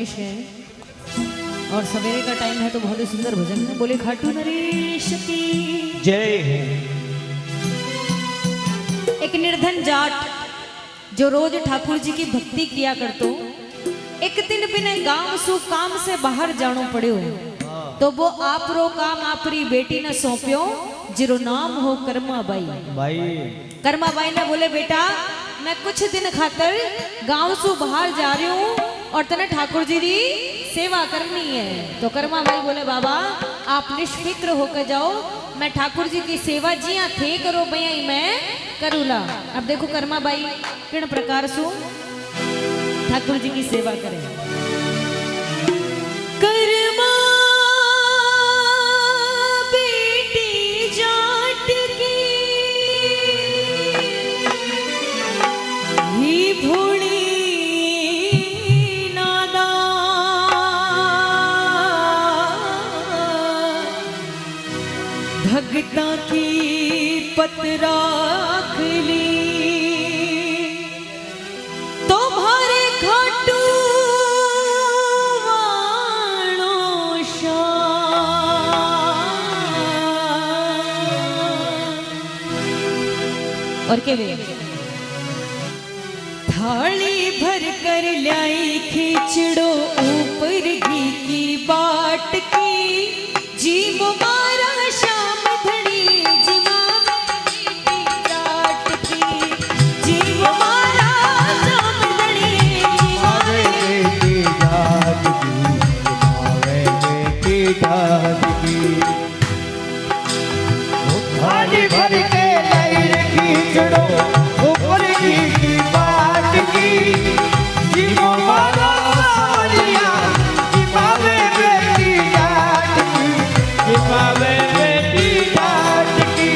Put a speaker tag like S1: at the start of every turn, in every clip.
S1: फरमाइश है और सवेरे का टाइम है तो बहुत ही सुंदर भजन है। बोले खाटू नरेश की
S2: जय है।
S1: एक निर्धन जाट जो रोज ठाकुर जी की भक्ति किया करतो, एक दिन बिना गांव सु काम से बाहर जानो पड़ो तो वो आप रो काम आपरी बेटी ने सौंप्यो जिरो नाम हो कर्माबाई।
S2: भाई
S1: कर्माबाई ने बोले बेटा मैं कुछ दिन खातर गांव सु बाहर जा रही हूँ और तने ठाकुर जी की सेवा करनी है। तो कर्माबाई बोले बाबा आप निष्फिक्र होकर जाओ, मैं ठाकुर जी की सेवा जिया थे करो भैया मैं करूला। अब देखो कर्माबाई किन प्रकार सु ठाकुर जी की सेवा करे। कर्मा बेटी जाट की ही भोली नादा भगता की पतराख ली तुम्हारे खाटू वाणो और के वे थाली भर कर लाई खींचड़ो ऊपर घी की बाट की जी मारा श्याम धड़ी जी जाट की जी मारा श्याम धड़ी जी
S2: जाट की थाली भर के लाई खींचड़ो ऊपर की बाट की जी मारा सालिया जी पावे बेटी जाट की जी पावे बेटी जाट की।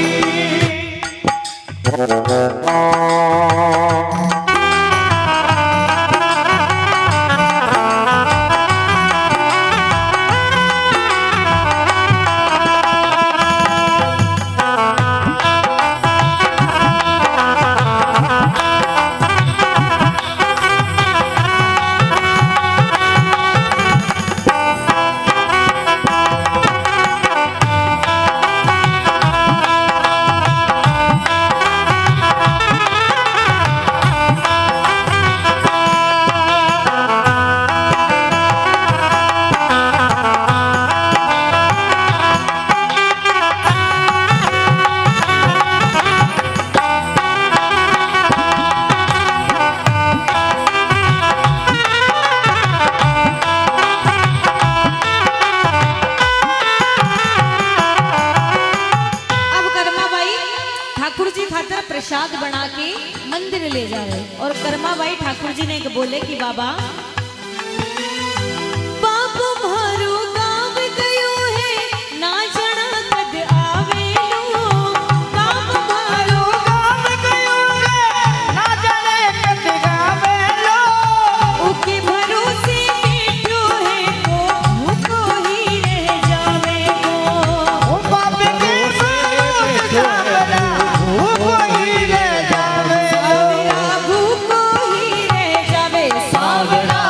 S1: प्रसाद बना के मंदिर ले जा रहे और कर्माबाई ठाकुर जी ने बोले कि बाबा बाबू मारो गाँव गयो है ना जना कद आवे लो। बाबू मारो गाँव गयो है ना जाने कद आवे लो। उके भरोसे बैठो है को भूखो ही रह जावे को। ओ बाप के भरोसे भूखो ही रह जावे सावरा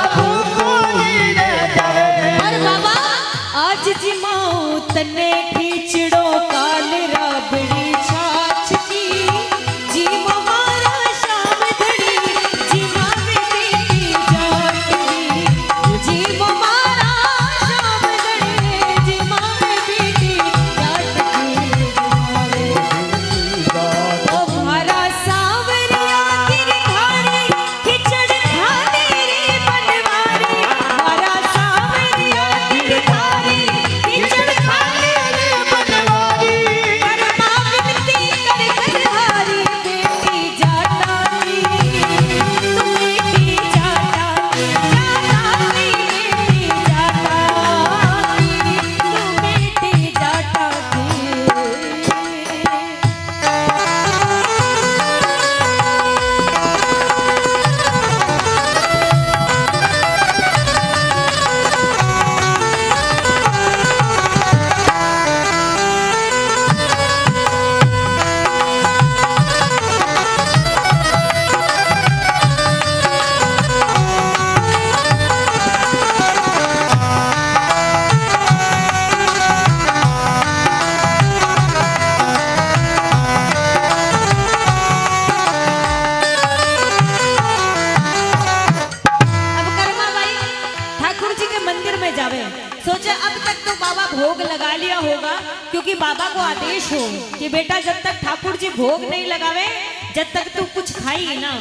S1: जावे। सोचा अब तक तो बाबा भोग लगा लिया होगा, क्योंकि बाबा को आदेश हो कि बेटा जब तक ठाकुर जी भोग नहीं लगावे जब तक तू कुछ खाई ना।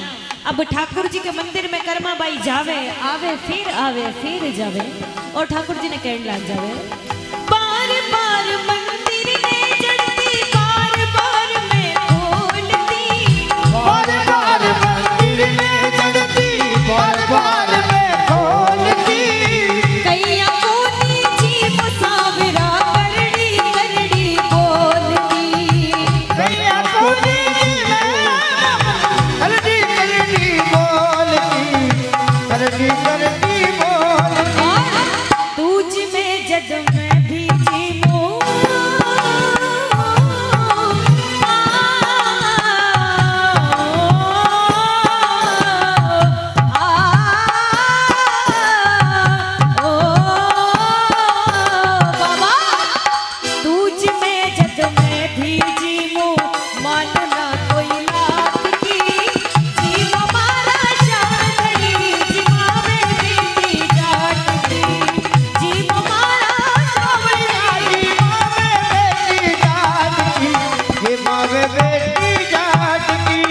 S1: अब ठाकुर जी के मंदिर में कर्मा बाई जावे आवे फिर जावे, और ठाकुर जी ने कहने लग जावे, बार बार मंदिर में जड़ती, बार बार मैं खोलती,
S2: बार बार मंदिर में चढ़ती, बार बार मैं खोलती,
S1: कैया कोनी जी मुसावरा करड़ी करड़ी बोलती,
S2: कैया कोनी करती करती बोलती, करती करती बोलती।
S1: तुझ में जद मैं भीजी हूँ, बाबा तुझ में जद मैं भीजी हूँ, मानना कोई लात की, जीव हमारा शादी, जिमावे बेटी जाट की, जीव हमारा
S2: मावे बेटी जाट की, ये मावे बेटी जाट की।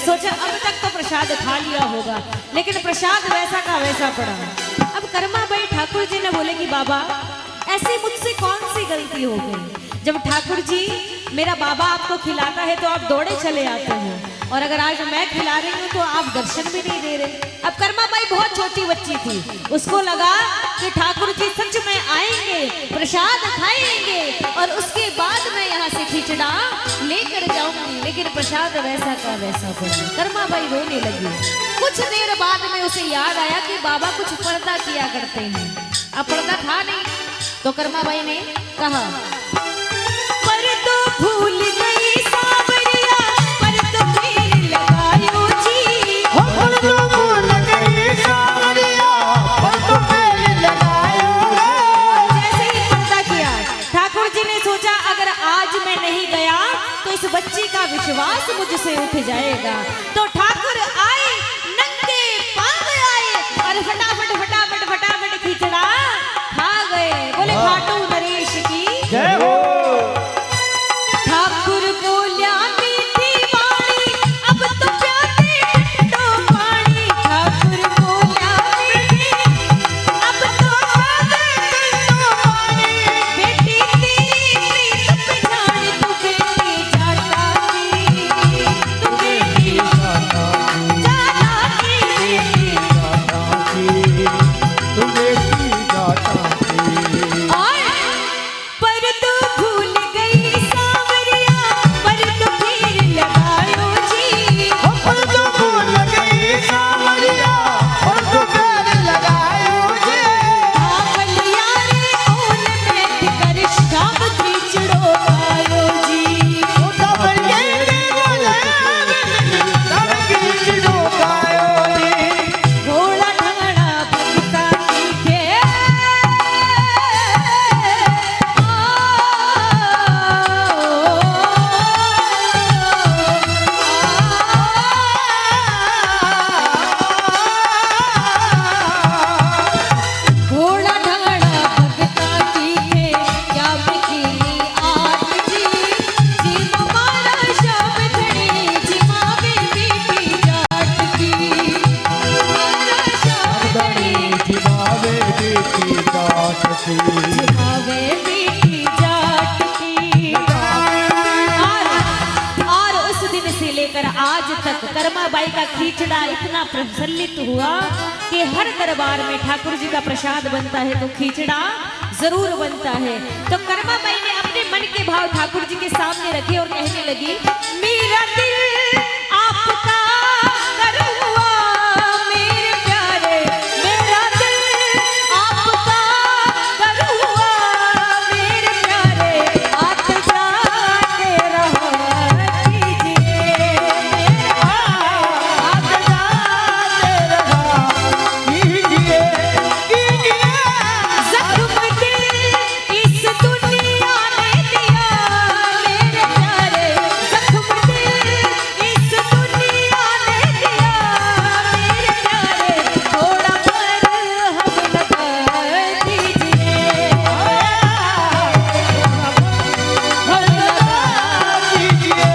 S1: सोचा अब तक तो प्रसाद खा लिया होगा, लेकिन प्रसाद वैसा का वैसा पड़ा। अब कर्मा भाई ठाकुर जी ने बोले कि बाबा ऐसी मुझसे कौन सी गलती हो गई, जब ठाकुर जी मेरा बाबा आपको खिलाता है तो आप दौड़े चले आते हैं, और अगर आज मैं खिला रही हूँ तो आप दर्शन भी नहीं दे रहे। अब कर्मा बाई बहुत छोटी बच्ची थी, उसको लगा कि ठाकुर जी सच में आएंगे, प्रसाद खाएंगे और उसके बाद मैं यहाँ से खिचड़ा लेकर जाऊंगी, लेकिन प्रसाद वैसा का वैसा पड़ा। कर्मा बाई रोने लगी। कुछ देर बाद में उसे याद आया कि बाबा कुछ पर्दा किया करते हैं, अब पर्दा था नहीं, तो कर्मा बाई ने कहा, पर तो भूल गई सावरिया, पर तो फिर लगायो जी,
S2: हो पर तो भूल गई सावरिया, पर तो फिर लगायो रे।
S1: जैसे ही पर्दा किया, ठाकुर जी ने सोचा अगर आज मैं नहीं गया तो इस बच्ची का विश्वास मुझसे उठ जाएगा, तो ठाकुर आए, नंगे पांव आए और फटाफट फटाफट फटाफट खिचड़ा खा गए। बोले खाटू नरेश की
S2: जय हो।
S1: ठाकुर बोल्या मीठी वाणी, अब तो प्याते ठंडो पानी, ठाकुर बोल्या मीठी, अब तो प्याते ठंडो पानी, बेटी तेरी प्रीत पहचान, तू बेटी जाटा की, तू बेटी आज तक कर्माबाई का खींचड़ा इतना प्रफुल्लित हुआ कि हर दरबार में ठाकुर जी का प्रसाद बनता है तो खींचड़ा जरूर बनता है। तो कर्माबाई ने अपने मन के भाव ठाकुर जी के सामने रखे और कहने लगी, मेरा दिल आपका करुआ मेरे प्यारे, मेरा दिल आपका करुआ मेरे प्यारे, आप जाते रहो कीजिए, आप जाते रहो
S2: कीजिए कीजिए
S1: जख्म दिल इस दुनिया ने दिया मेरे प्यारे, जख्म दिल इस दुनिया ने दिया मेरे प्यारे, थोड़ा पर हम लगा दीजिए, हम लगा
S2: कीजिए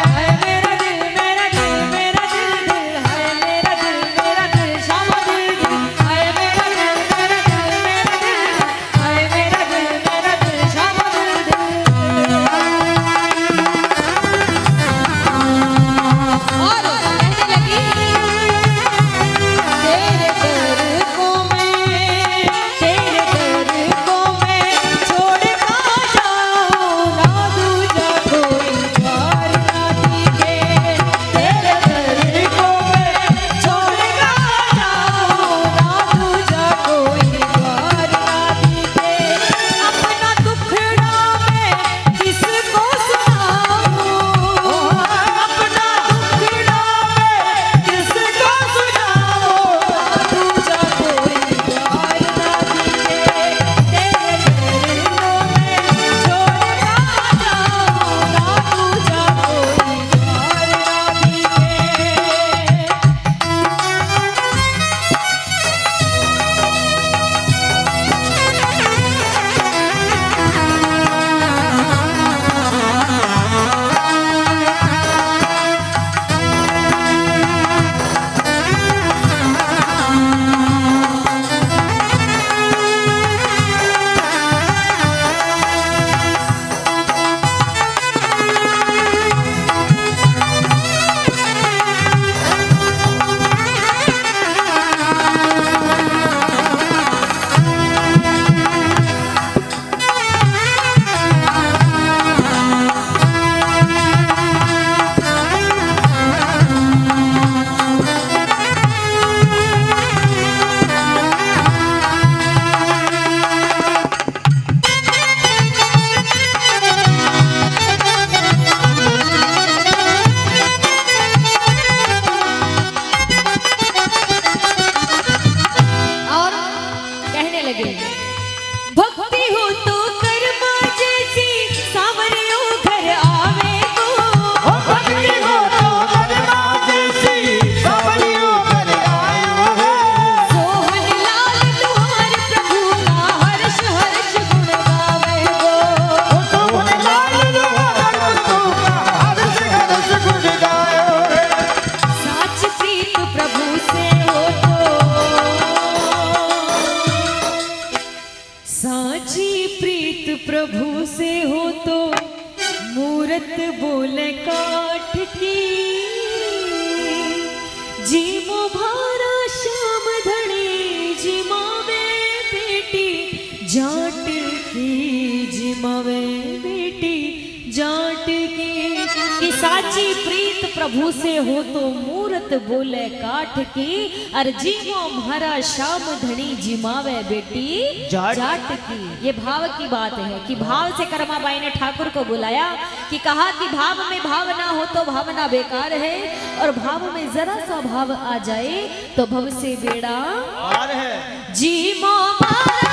S1: हाय मेरा दिल मेरा दिल मेरा दिल दिल, हाय मेरा दिल श्यामा दिल दिल, हाय मेरा दिल मेरा दिल मेरा दिल, हाय मेरा दिल श्यामा दिल दिल। और कहने लगी, तेरे दर को मैं छोड़ ना जाऊं, ना दूजा कोई द्वार ना दिखे, तेरे दर को मैं छोड़ ना जाऊं, ना दूजा कोई द्वार ना दिखे, अपना दुखड़ा मैं किसको सुनाऊं, अपना दुखड़ा मैं किसको सुनाऊं, ना दूजा कोई द्वार ना दिखे, तेरे दर को मैं छोड़ ना जाऊं, ना दूजा कोई द्वार ना दिखे। और कहने लगे, भक्ति हो तो कर्मा जैसी सावरियों घर आवे को,
S2: भक्ति हो तो कर्मा जैसी सावरियों घर आयो है,
S1: सोहन लाल तुहार प्रभु का हर्ष हर्ष गुण गावे को,
S2: सोहन लाल लोहर तो हर्ष हर्ष गुण गायो है,
S1: साच प्रीत प्रभु से हो तो, साची प्रीत प्रभु से हो तो, मूरत बोले काठ की, जीमो भारा श्याम धनी जिमावे बेटी जाट की, जिमावे बेटी जाट की, कि साची प्रीत प्रभु से हो तो मूरत बोले काठ की, और जीवो म्हारा श्याम धनी जिमावे बेटी
S2: जाट
S1: जाट की। ये भाव की बात है कि भाव से कर्माबाई ने ठाकुर को बुलाया, कि कहा कि भाव में भावना हो तो भावना बेकार है, और भाव में जरा सा भाव आ जाए तो भव से बेड़ा
S2: पार है।
S1: जी मो मारा